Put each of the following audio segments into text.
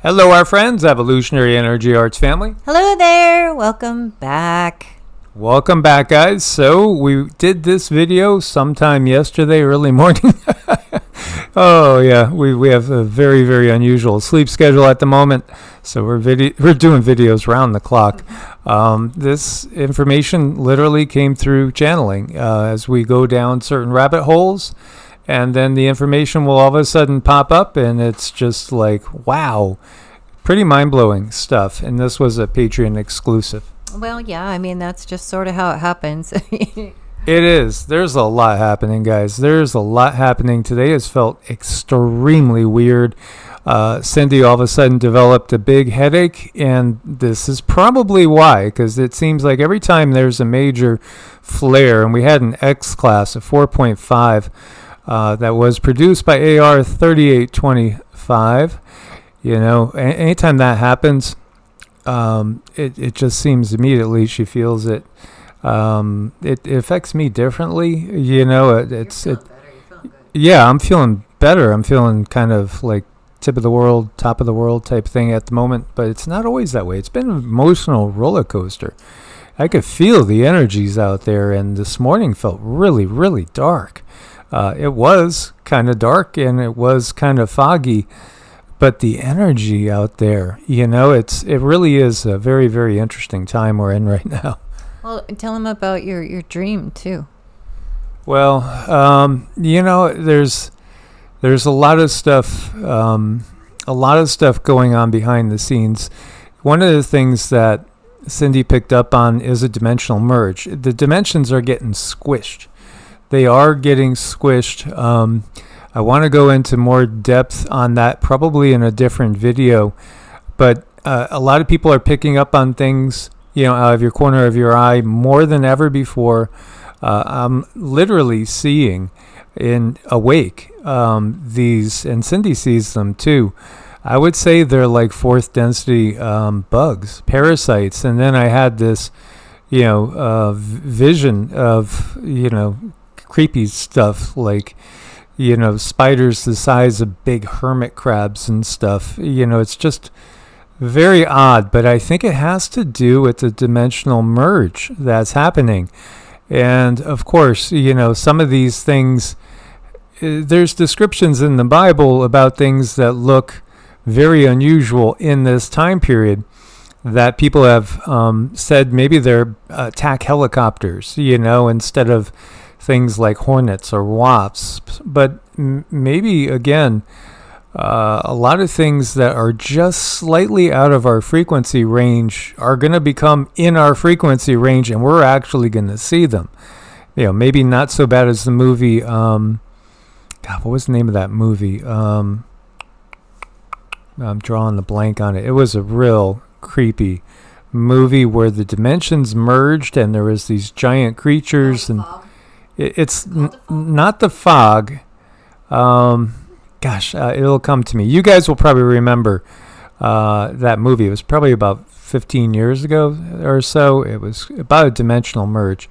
Hello, our friends, Evolutionary Energy Arts family. Hello there. Welcome back. Welcome back, guys. So we did this video sometime yesterday, early morning. Oh, yeah. We have a very, very unusual sleep schedule at the moment. So we're doing videos round the clock. This information literally came through channeling as we go down certain rabbit holes. And then the information will all of a sudden pop up, and it's just like, wow, pretty mind-blowing stuff. And this was a Patreon exclusive. Well, yeah, I mean, that's just sort of how it happens. It is. There's a lot happening, guys. There's a lot happening. Today has felt extremely weird. Cindy all of a sudden developed a big headache, and this is probably why, because it seems like every time there's a major flare, and we had an X class, a 4.5, that was produced by AR 3825. You know, anytime that happens, it just seems immediately she feels it. It affects me differently. You know, yeah, I'm feeling better. I'm feeling kind of like tip of the world, top of the world type thing at the moment, but it's not always that way. It's been an emotional roller coaster. I could feel the energies out there, and this morning felt really, really dark. It was kind of dark and it was kind of foggy, but the energy out there, you know, it really is a very, very interesting time we're in right now. Well, tell them about your dream too. Well, you know, there's a lot of stuff, going on behind the scenes. One of the things that Cindy picked up on is a dimensional merge. The dimensions are getting squished. They are getting squished. I want to go into more depth on that probably in a different video. But a lot of people are picking up on things, you know, out of your corner of your eye more than ever before. I'm literally seeing in awake these, and Cindy sees them too. I would say they're like fourth density bugs, parasites. And then I had this, you know, vision of, you know, creepy stuff like, you know, spiders the size of big hermit crabs and stuff. You know, it's just very odd, but I think it has to do with the dimensional merge that's happening. And of course, you know, some of these things, there's descriptions in the Bible about things that look very unusual in this time period that people have said maybe they're attack helicopters, you know, instead of things like hornets or wasps. But maybe, again, a lot of things that are just slightly out of our frequency range are going to become in our frequency range, and we're actually going to see them. You know, maybe not so bad as the movie, God, what was the name of that movie? I'm drawing the blank on it. It was a real creepy movie where the dimensions merged and there was these giant creatures, and it's not The Fog. It'll come to me. You guys will probably remember that movie. It was probably about 15 years ago or so. It was about a dimensional merge.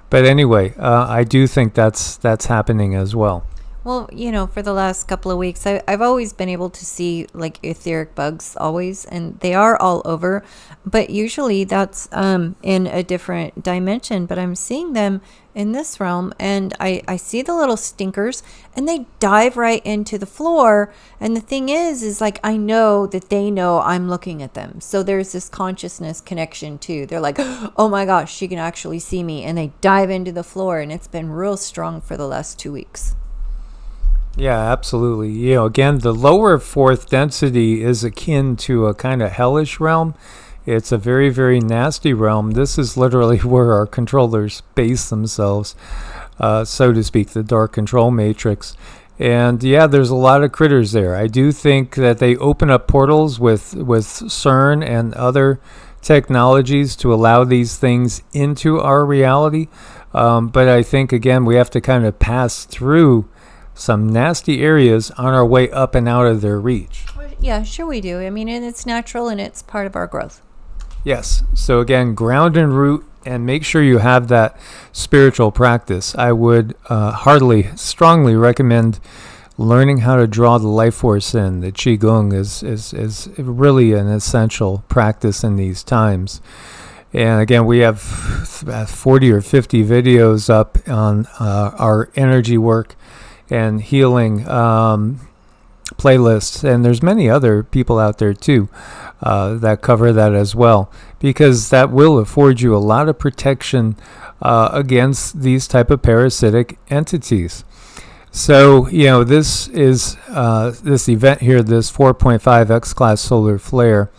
But anyway, I do think that's happening as well. Well, you know, for the last couple of weeks, I've always been able to see like etheric bugs always, and they are all over, but usually that's in a different dimension, but I'm seeing them in this realm, and I see the little stinkers, and they dive right into the floor, and the thing is like I know that they know I'm looking at them, so there's this consciousness connection too. They're like, oh my gosh, she can actually see me, and they dive into the floor, and it's been real strong for the last 2 weeks. Yeah, absolutely. You know, again, the lower fourth density is akin to a kind of hellish realm. It's a very, very nasty realm. This is literally where our controllers base themselves, so to speak, the dark control matrix. And yeah, there's a lot of critters there. I do think that they open up portals with CERN and other technologies to allow these things into our reality. But I think, again, we have to kind of pass through some nasty areas on our way up and out of their reach. Yeah, sure we do. I mean, and it's natural and it's part of our growth. Yes. So again, ground and root, and make sure you have that spiritual practice. I would strongly recommend learning how to draw the life force in. The Qigong is really an essential practice in these times. And again, we have 40 or 50 videos up on our energy work and healing playlists. And there's many other people out there too that cover that as well, because that will afford you a lot of protection against these type of parasitic entities. So, this is this event here, this 4.5 X-class solar flare,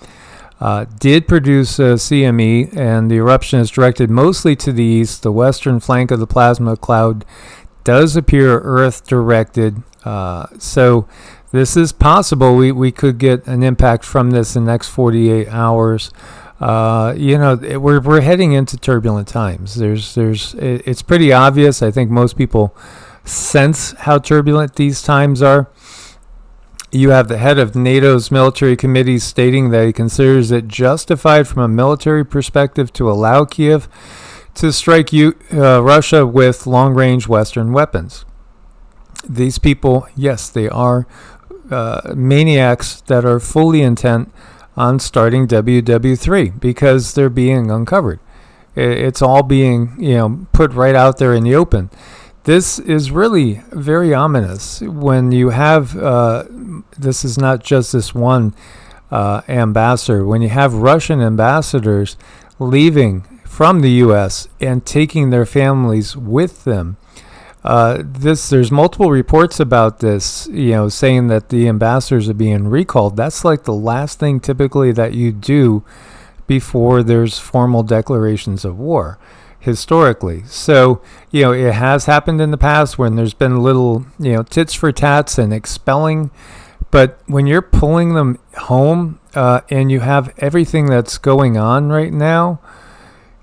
did produce a CME, and the eruption is directed mostly to the east. The western flank of the plasma cloud does appear Earth-directed. So this is possible. We could get an impact from this in the next 48 hours. We're heading into turbulent times. It's pretty obvious. I think most people sense how turbulent these times are. You have the head of NATO's military committee stating that he considers it justified from a military perspective to allow Kiev to strike Russia with long-range Western weapons. These people, yes, they are maniacs that are fully intent on starting WW3 because they're being uncovered. It's all being, put right out there in the open. This is really very ominous when you have, this is not just this one ambassador, when you have Russian ambassadors leaving from the U.S. and taking their families with them. There's multiple reports about this, saying that the ambassadors are being recalled. That's like the last thing typically that you do before there's formal declarations of war. Historically. So, it has happened in the past when there's been little, tits for tats and expelling. But when you're pulling them home and you have everything that's going on right now,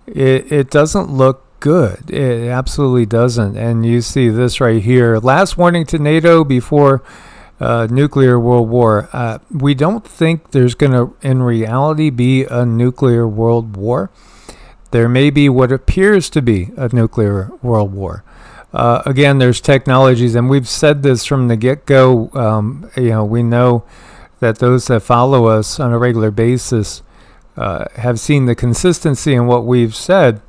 it doesn't look good. It absolutely doesn't. And you see this right here. Last warning to NATO before nuclear world war. We don't think there's going to, in reality, be a nuclear world war. There may be what appears to be a nuclear world war. Again, there's technologies, and we've said this from the get-go. We know that those that follow us on a regular basis have seen the consistency in what we've said,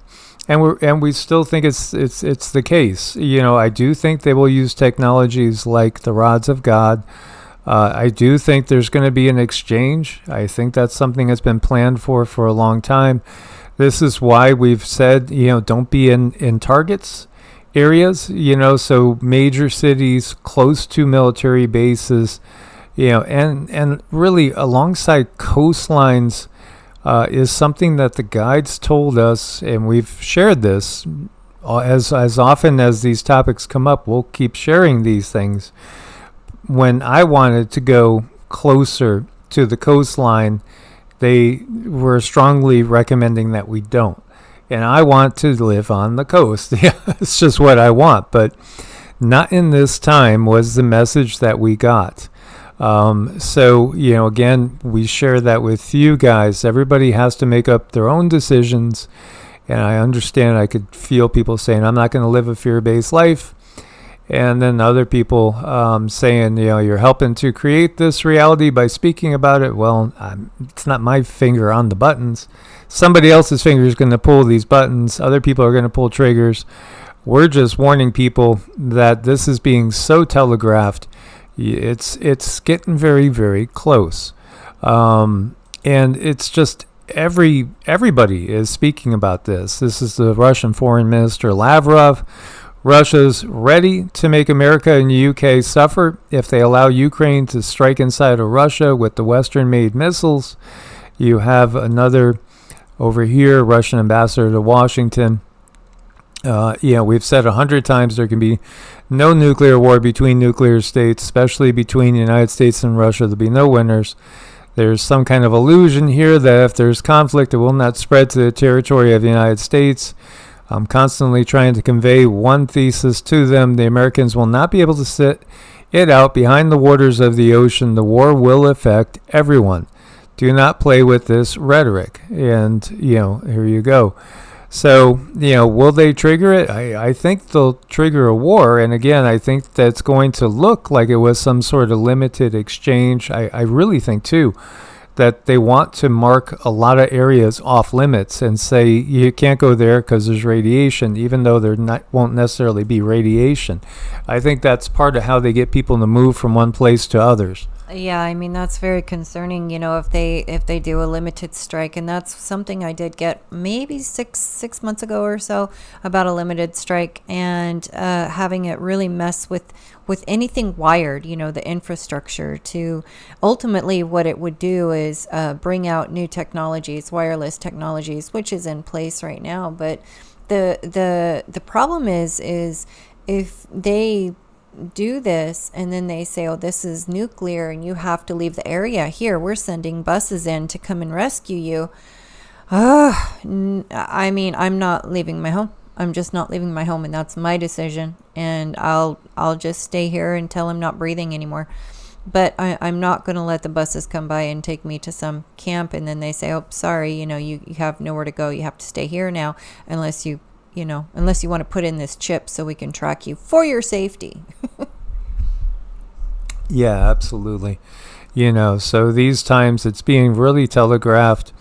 and we still think it's the case. I do think they will use technologies like the rods of God. I do think there's going to be an exchange. I think that's something that's been planned for a long time. This is why we've said, don't be in targets areas, so major cities close to military bases, and really alongside coastlines is something that the guides told us, and we've shared this as often as these topics come up. We'll keep sharing these things. When I wanted to go closer to the coastline, they were strongly recommending that we don't. And I want to live on the coast. Yeah, it's just what I want. But not in this time was the message that we got. So, again, we share that with you guys. Everybody has to make up their own decisions. And I understand, I could feel people saying, I'm not going to live a fear-based life. And then other people saying, you're helping to create this reality by speaking about it. Well, it's not my finger on the buttons. Somebody else's finger is going to pull these buttons. Other people are going to pull triggers. We're just warning people that this is being so telegraphed. It's getting very, very close. And it's just everybody is speaking about this. This is the Russian Foreign Minister Lavrov. Russia's ready to make America and the UK suffer if they allow Ukraine to strike inside of Russia with the Western-made missiles. You have another over here, Russian ambassador to Washington. We've said 100 times there can be no nuclear war between nuclear states, especially between the United States and Russia. There'll be no winners. There's some kind of illusion here that if there's conflict, it will not spread to the territory of the United States. I'm constantly trying to convey one thesis to them. The Americans will not be able to sit it out behind the waters of the ocean. The war will affect everyone. Do not play with this rhetoric. And, here you go. So, will they trigger it? I think they'll trigger a war. And again, I think that's going to look like it was some sort of limited exchange. I really think, too, that they want to mark a lot of areas off limits and say you can't go there because there's radiation, even though there won't necessarily be radiation. I think that's part of how they get people to move from one place to others. Yeah, I mean that's very concerning. If they do a limited strike, and that's something I did get maybe six months ago or so about a limited strike, and having it really mess with anything wired. The infrastructure. To ultimately, what it would do is bring out new technologies, wireless technologies, which is in place right now. But the problem is if they do this and then they say, oh, this is nuclear and you have to leave the area, here we're sending buses in to come and rescue you. I mean, I'm not leaving my home. I'm just not leaving my home, and that's my decision, and I'll just stay here until I'm not breathing anymore. But I'm not going to let the buses come by and take me to some camp and then they say, oh, sorry, you have nowhere to go, you have to stay here now unless you want to put in this chip so we can track you for your safety. Yeah, absolutely. So these times it's being really telegraphed.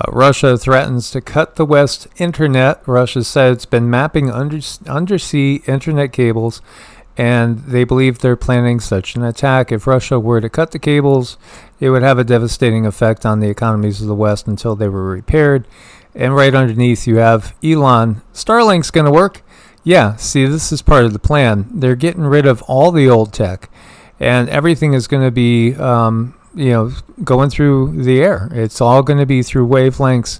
Russia threatens to cut the West internet. Russia said it's been mapping undersea internet cables, and they believe they're planning such an attack. If Russia were to cut the cables, it would have a devastating effect on the economies of the West until they were repaired. And right underneath you have Elon. Starlink's going to work? Yeah, see, this is part of the plan. They're getting rid of all the old tech, and everything is going to be, going through the air. It's all going to be through wavelengths.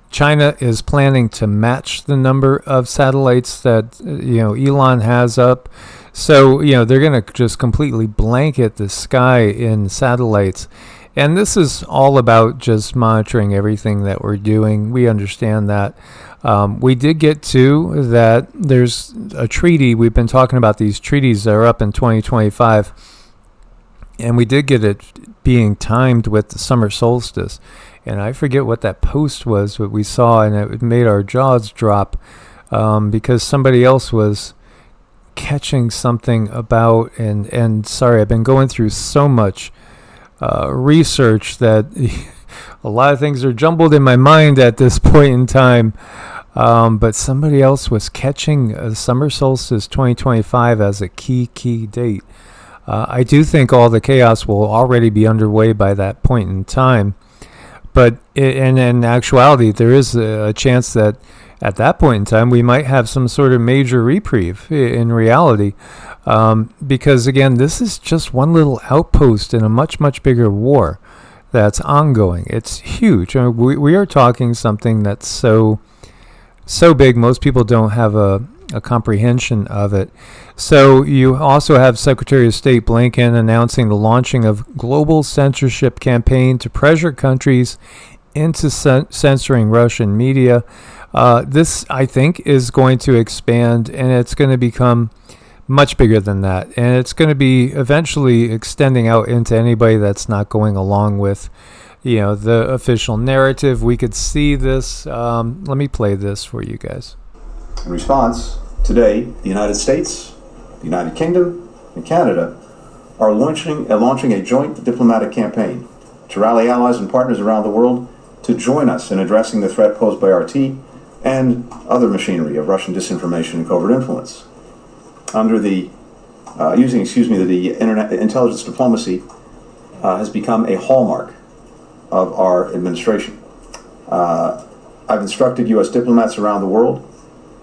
China is planning to match the number of satellites that, Elon has up. So, they're going to just completely blanket the sky in satellites. And this is all about just monitoring everything that we're doing. We understand that. We did get to that there's a treaty. We've been talking about these treaties that are up in 2025. And we did get it being timed with the summer solstice. And I forget what that post was, what we saw, and it made our jaws drop because somebody else was catching something about, and sorry, I've been going through so much research that a lot of things are jumbled in my mind at this point in time. But somebody else was catching summer solstice 2025 as a key date. I do think all the chaos will already be underway by that point in time. But in actuality, there is a chance that at that point in time, we might have some sort of major reprieve in reality. Because, again, this is just one little outpost in a much, much bigger war that's ongoing. It's huge. I mean, we are talking something that's so big, most people don't have a comprehension of it. So you also have Secretary of State Blinken announcing the launching of global censorship campaign to pressure countries into censoring Russian media. This, I think, is going to expand, and it's going to become much bigger than that. And it's going to be eventually extending out into anybody that's not going along with, the official narrative. We could see this. Let me play this for you guys. In response, today, the United States, the United Kingdom, and Canada are launching a joint diplomatic campaign to rally allies and partners around the world to join us in addressing the threat posed by RT and other machinery of Russian disinformation and covert influence. Under the internet intelligence diplomacy has become a hallmark of our administration. I've instructed U.S. diplomats around the world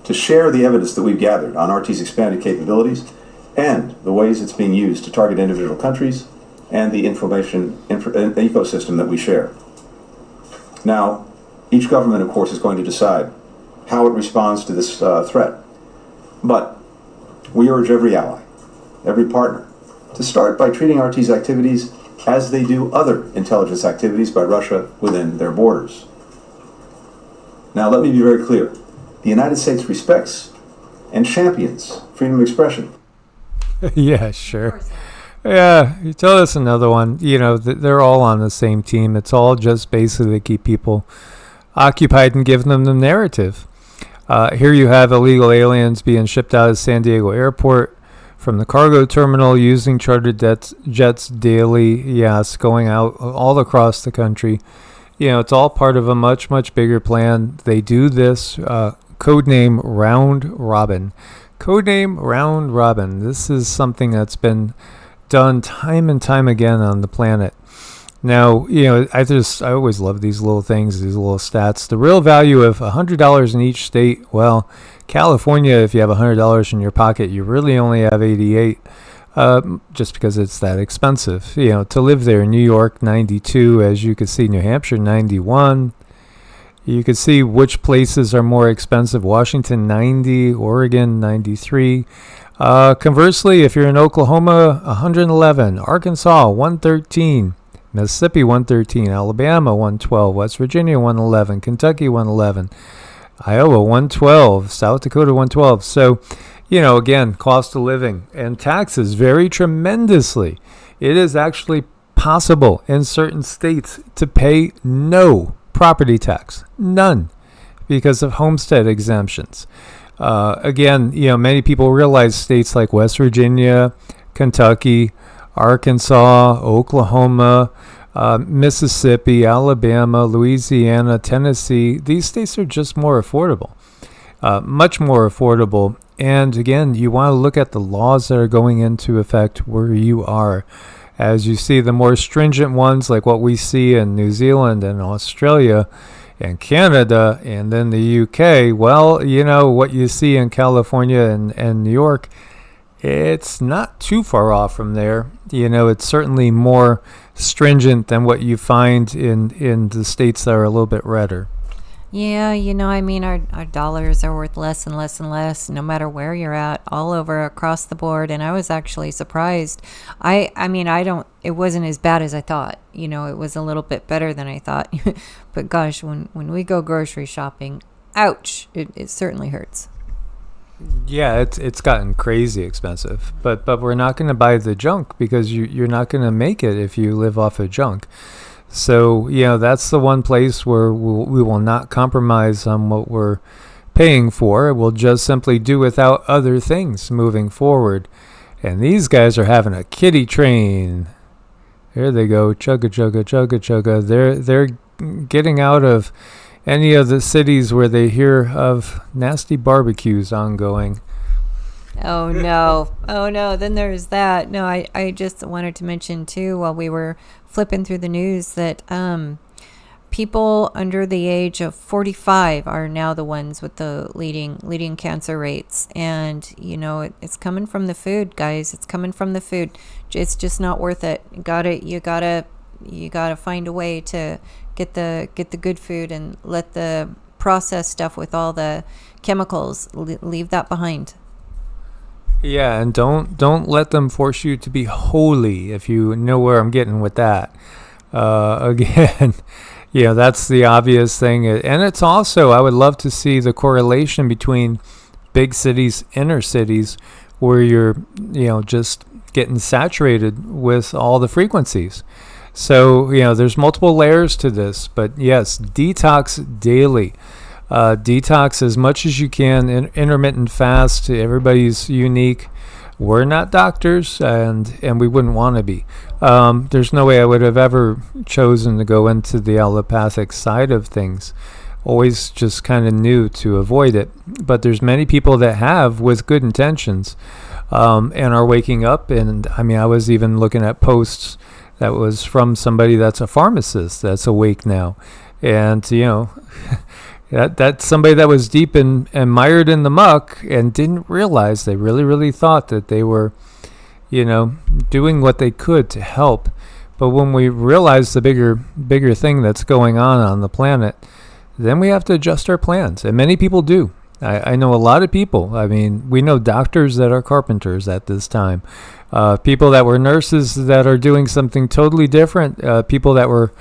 to share the evidence that we've gathered on RT's expanded capabilities and the ways it's being used to target individual countries and the information ecosystem that we share. Now, each government, of course, is going to decide how it responds to this threat. But we urge every ally, every partner, to start by treating RT's activities as they do other intelligence activities by Russia within their borders. Now, let me be very clear. The United States respects and champions freedom of expression. Yeah, sure. Yeah, you tell us another one. They're all on the same team. It's all just basically to keep people occupied and give them the narrative. Here you have illegal aliens being shipped out of San Diego airport from the cargo terminal using chartered jets daily. Yes, going out all across the country. It's all part of a much, much bigger plan. They do this codename Round Robin. Codename Round Robin. This is something that's been done time and time again on the planet. Now, I always love these little things, these little stats. The real value of $100 in each state, well, California, if you have $100 in your pocket, you really only have 88, just because it's that expensive. To live there, New York, 92, as you can see, New Hampshire, 91. You can see which places are more expensive. Washington, 90, Oregon, 93. Conversely, if you're in Oklahoma, 111, Arkansas, 113. Mississippi 113, Alabama 112, West Virginia 111, Kentucky 111, Iowa 112, South Dakota 112. So, again, cost of living and taxes vary tremendously. It is actually possible in certain states to pay no property tax, none, because of homestead exemptions. Again, many people realize states like West Virginia, Kentucky, Arkansas, Oklahoma, Mississippi, Alabama, Louisiana, Tennessee, these states are just more affordable, much more affordable. And again, you want to look at the laws that are going into effect where you are. As you see, the more stringent ones, like what we see in New Zealand and Australia and Canada and then the UK, well, what you see in California and New York, it's not too far off from there. It's certainly more stringent than what you find in the states that are a little bit redder. Yeah, our dollars are worth less and less and less, no matter where you're at, all over across the board. And I was actually surprised. It wasn't as bad as I thought. It was a little bit better than I thought. But gosh, when we go grocery shopping, ouch, it certainly hurts. Yeah, it's gotten crazy expensive, but we're not going to buy the junk because you're not going to make it if you live off of junk. So that's the one place where we will not compromise on what we're paying for. We'll just simply do without other things moving forward. And these guys are having a kiddie train. There they go, chugga chugga chugga chugga. They're getting out of any of the cities where they hear of nasty barbecues ongoing. Oh no, then there's that. No, I just wanted to mention too, while we were flipping through the news, that people under the age of 45 are now the ones with the leading cancer rates. And it's coming from the food, guys. It's coming from the food. It's just not worth it. You gotta find a way to get the good food and let the processed stuff with all the chemicals, leave that behind. Yeah, and don't let them force you to be holy, if you know where I'm getting with that. Again, that's the obvious thing. And it's also, I would love to see the correlation between big cities, inner cities, where you're, just getting saturated with all the frequencies. So, there's multiple layers to this, but yes, detox daily. Detox as much as you can, intermittent fast. Everybody's unique. We're not doctors, and we wouldn't want to be. There's no way I would have ever chosen to go into the allopathic side of things. Always just kind of knew to avoid it. But there's many people that have with good intentions, and are waking up. And I was even looking at posts that was from somebody that's a pharmacist that's awake now, and that's somebody that was deep and mired in the muck and didn't realize. They really thought that they were, doing what they could to help. But when we realize the bigger thing that's going on the planet, then we have to adjust our plans. And many people do. I know a lot of people. We know doctors that are carpenters at this time. People that were nurses that are doing something totally different. People that were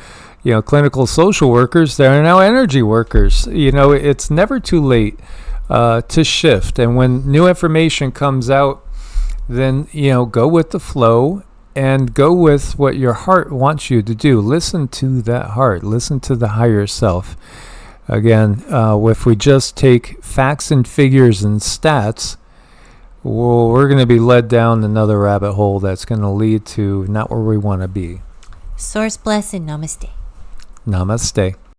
clinical social workers, they are now energy workers. It's never too late to shift. And when new information comes out, then, go with the flow and go with what your heart wants you to do. Listen to that heart. Listen to the higher self. Again, if we just take facts and figures and stats, well, we're going to be led down another rabbit hole that's going to lead to not where we want to be. Source blessed. Namaste. Namaste.